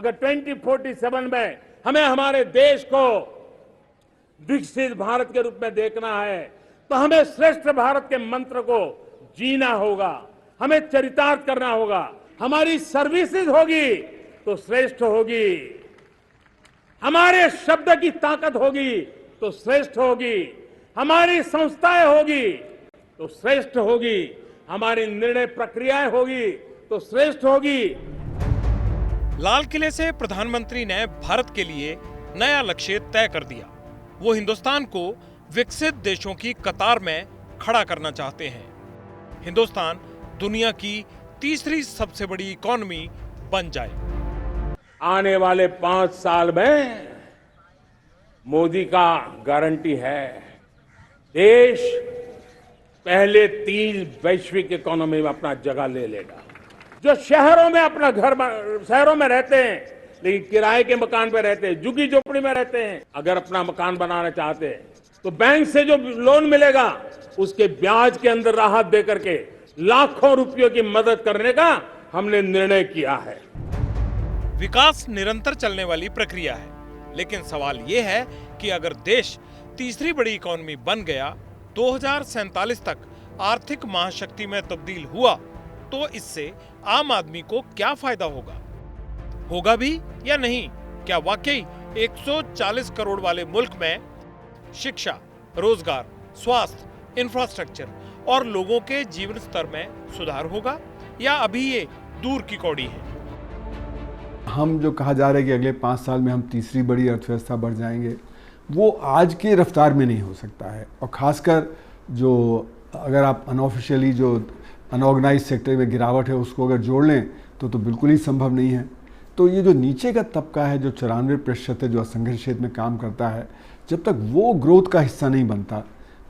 अगर 2047 में हमें हमारे देश को विकसित भारत के रूप में देखना है तो हमें श्रेष्ठ भारत के मंत्र को जीना होगा, हमें चरितार्थ करना होगा। हमारी सर्विसेज होगी तो श्रेष्ठ होगी, हमारे शब्द की ताकत होगी तो श्रेष्ठ होगी, हमारी संस्थाएं होगी तो श्रेष्ठ होगी, हमारी निर्णय प्रक्रियाएं होगी तो श्रेष्ठ होगी। लाल किले से प्रधानमंत्री ने भारत के लिए नया लक्ष्य तय कर दिया। वो हिंदुस्तान को विकसित देशों की कतार में खड़ा करना चाहते हैं। हिंदुस्तान दुनिया की तीसरी सबसे बड़ी इकोनॉमी बन जाए। आने वाले 5 साल में मोदी का गारंटी है, देश पहले 3 वैश्विक इकोनॉमी में अपना जगह ले लेगा। जो शहरों में अपना शहरों में रहते हैं लेकिन किराए के मकान पे रहते हैं, झुग्गी झोपड़ी में रहते हैं, अगर अपना मकान बनाना चाहते हैं तो बैंक से जो लोन मिलेगा उसके ब्याज के अंदर राहत दे करके लाखों रुपयों की मदद करने का हमने निर्णय किया है। विकास निरंतर चलने वाली प्रक्रिया है, लेकिन सवाल ये है कि अगर देश तीसरी बड़ी इकोनॉमी बन गया, 2047 तक आर्थिक महाशक्ति में तब्दील हुआ, तो इससे आम आदमी को क्या फायदा होगा भी या नहीं? क्या वाकई 140 करोड़ वाले मुल्क में शिक्षा, रोजगार, स्वास्थ्य, इंफ्रास्ट्रक्चर और लोगों के जीवन स्तर में सुधार होगा, या अभी ये दूर की कौड़ी है? हम जो कहा जा रहा है कि अगले 5 साल में हम तीसरी बड़ी अर्थव्यवस्था बढ़ जाएंगे, वो आज की रफ्तार में नहीं हो सकता है। और खासकर जो अगर आप अनऑफिशियली जो अनऑर्गेनाइज सेक्टर में गिरावट है उसको अगर जोड़ लें तो बिल्कुल ही संभव नहीं है। तो ये जो नीचे का तबका है, जो 94% है, जो असंगठित क्षेत्र में काम करता है, जब तक वो ग्रोथ का हिस्सा नहीं बनता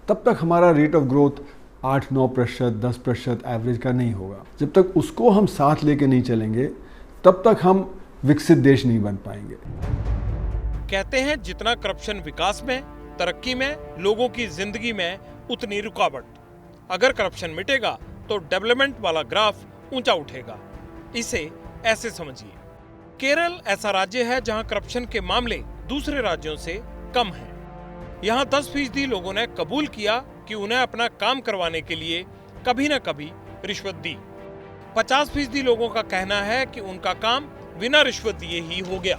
तब तक हमारा रेट ऑफ ग्रोथ 8-9%, 10% एवरेज का नहीं होगा। जब तक उसको हम साथ लेके नहीं चलेंगे तब तक हम विकसित देश नहीं बन पाएंगे। कहते हैं जितना करप्शन विकास में, तरक्की में, लोगों की जिंदगी में, उतनी रुकावट। अगर करप्शन मिटेगा तो डेवलपमेंट वाला ग्राफ ऊंचा उठेगा। इसे ऐसे समझिए, केरल ऐसा राज्य है जहां करप्शन के मामले दूसरे राज्यों से कम हैं। यहां 10% लोगों ने कबूल किया कि उन्हें अपना काम करवाने के लिए कभी न कभी रिश्वत दी। 50% लोगों का कहना है कि उनका काम बिना रिश्वत दिए ही हो गया,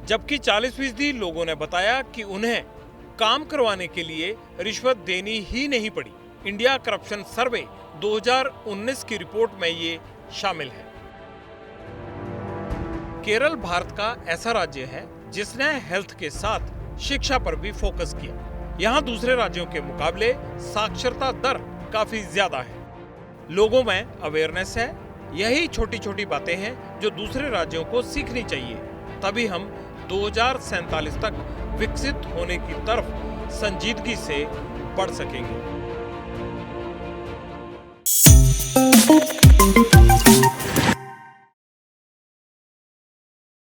जबकि 40% लोगों ने बताया कि उन्हें काम करवाने के लिए रिश्वत देनी ही नहीं पड़ी। इंडिया करप्शन सर्वे 2019 की रिपोर्ट में ये शामिल है। केरल भारत का ऐसा राज्य है जिसने हेल्थ के साथ शिक्षा पर भी फोकस किया। यहाँ दूसरे राज्यों के मुकाबले साक्षरता दर काफी ज्यादा है, लोगों में अवेयरनेस है। यही छोटी छोटी बातें हैं जो दूसरे राज्यों को सीखनी चाहिए, तभी हम 2047 तक विकसित होने की तरफ संजीदगी से बढ़ सकेंगे।